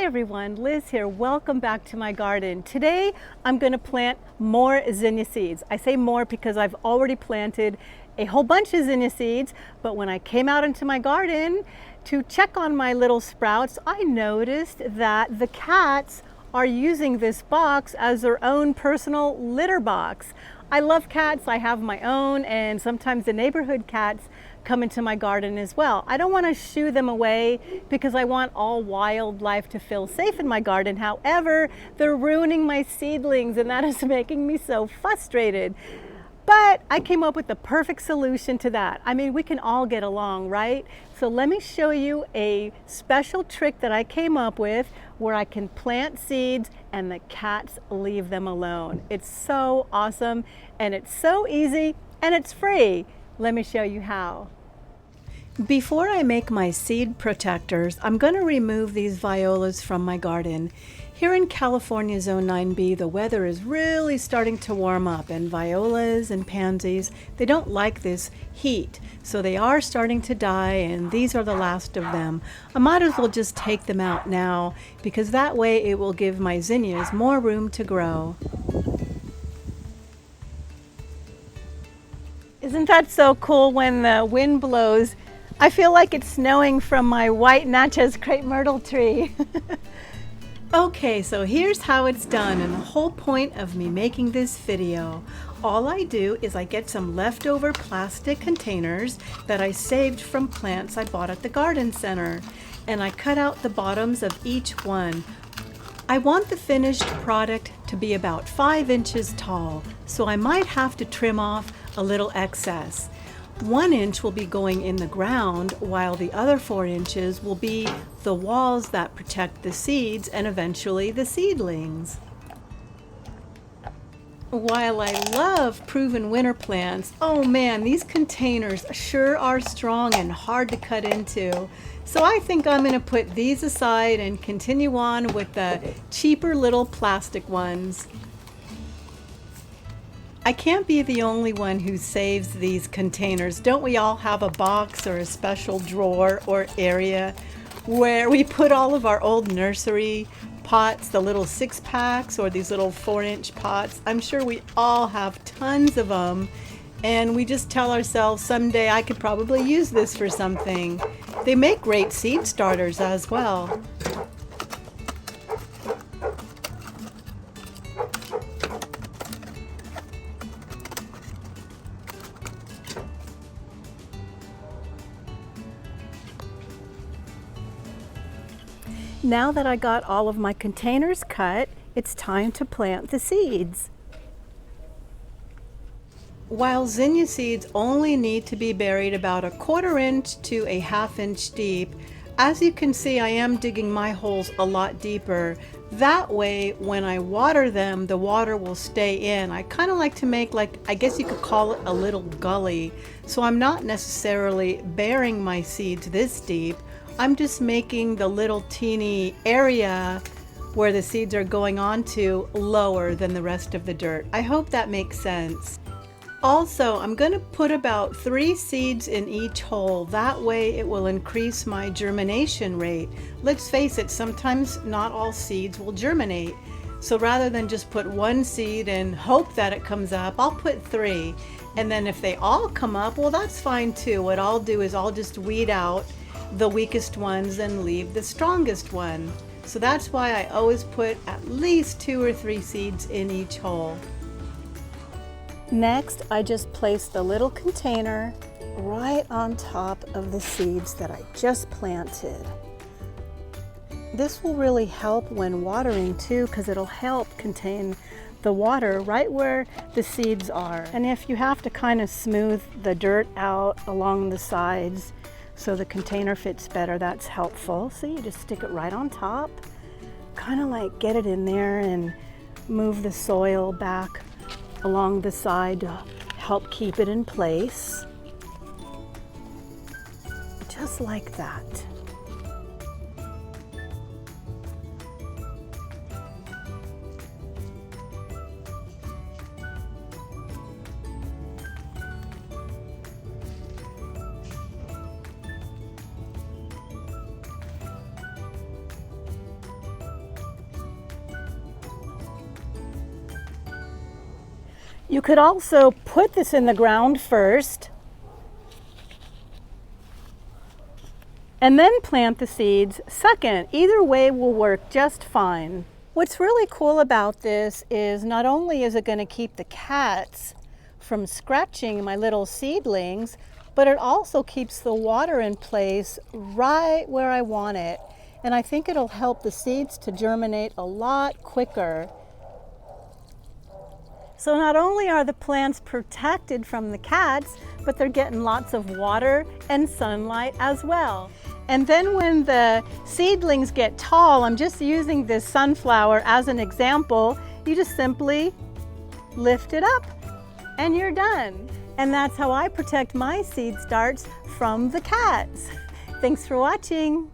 Hi everyone, Liz here. Welcome back to my garden. Today I'm going to plant more zinnia seeds. I say more because I've already planted a whole bunch of zinnia seeds, but when I came out into my garden to check on my little sprouts, I noticed that the cats are using this box as their own personal litter box. I love cats, I have my own, and sometimes the neighborhood cats come into my garden as well. I don't want to shoo them away because I want all wildlife to feel safe in my garden. However, they're ruining my seedlings and that is making me so frustrated. But I came up with the perfect solution to that. I mean, we can all get along, right? So let me show you a special trick that I came up with where I can plant seeds and the cats leave them alone. It's so awesome and it's so easy and it's free. Let me show you how. Before I make my seed protectors, I'm going to remove these violas from my garden. Here in California Zone 9B, the weather is really starting to warm up, and violas and pansies, they don't like this heat. So they are starting to die, and these are the last of them. I might as well just take them out now because that way it will give my zinnias more room to grow. Isn't that so cool when the wind blows? I feel like it's snowing from my white Natchez crepe myrtle tree. Okay, so here's how it's done, and the whole point of me making this video. All I do is I get some leftover plastic containers that I saved from plants I bought at the garden center, and I cut out the bottoms of each one. I want the finished product to be about 5 inches tall, so I might have to trim off a little excess. 1 inch will be going in the ground, while the other 4 inches will be the walls that protect the seeds and eventually the seedlings. While I love proven winter plants, oh man, these containers sure are strong and hard to cut into. So I think I'm going to put these aside and continue on with the cheaper little plastic ones. I can't be the only one who saves these containers. Don't we all have a box or a special drawer or area where we put all of our old nursery pots, the little 6-packs or these little 4-inch pots? I'm sure we all have tons of them, and we just tell ourselves someday I could probably use this for something. They make great seed starters as well. Now that I got all of my containers cut, it's time to plant the seeds. While zinnia seeds only need to be buried about 1/4 inch to a 1/2 inch deep, as you can see I am digging my holes a lot deeper. That way when I water them, the water will stay in. I kind of like to make, like, I guess you could call it a little gully. So I'm not necessarily burying my seeds this deep. I'm just making the little teeny area where the seeds are going on to lower than the rest of the dirt. I hope that makes sense. Also, I'm going to put about 3 seeds in each hole. That way it will increase my germination rate. Let's face it, sometimes not all seeds will germinate. So rather than just put 1 seed and hope that it comes up, I'll put 3. And then if they all come up, well, that's fine too. What I'll do is I'll just weed out the weakest ones and leave the strongest one. So that's why I always put at least 2 or 3 seeds in each hole. Next, I just place the little container right on top of the seeds that I just planted. This will really help when watering too, because it'll help contain the water right where the seeds are. And if you have to kind of smooth the dirt out along the sides so the container fits better, that's helpful. So you just stick it right on top, kind of like get it in there and move the soil back along the side to help keep it in place. Just like that. You could also put this in the ground first and then plant the seeds second. Either way will work just fine. What's really cool about this is not only is it going to keep the cats from scratching my little seedlings, but it also keeps the water in place right where I want it. And I think it'll help the seeds to germinate a lot quicker. So not only are the plants protected from the cats, but they're getting lots of water and sunlight as well. And then when the seedlings get tall, I'm just using this sunflower as an example, you just simply lift it up and you're done. And that's how I protect my seed starts from the cats. Thanks for watching.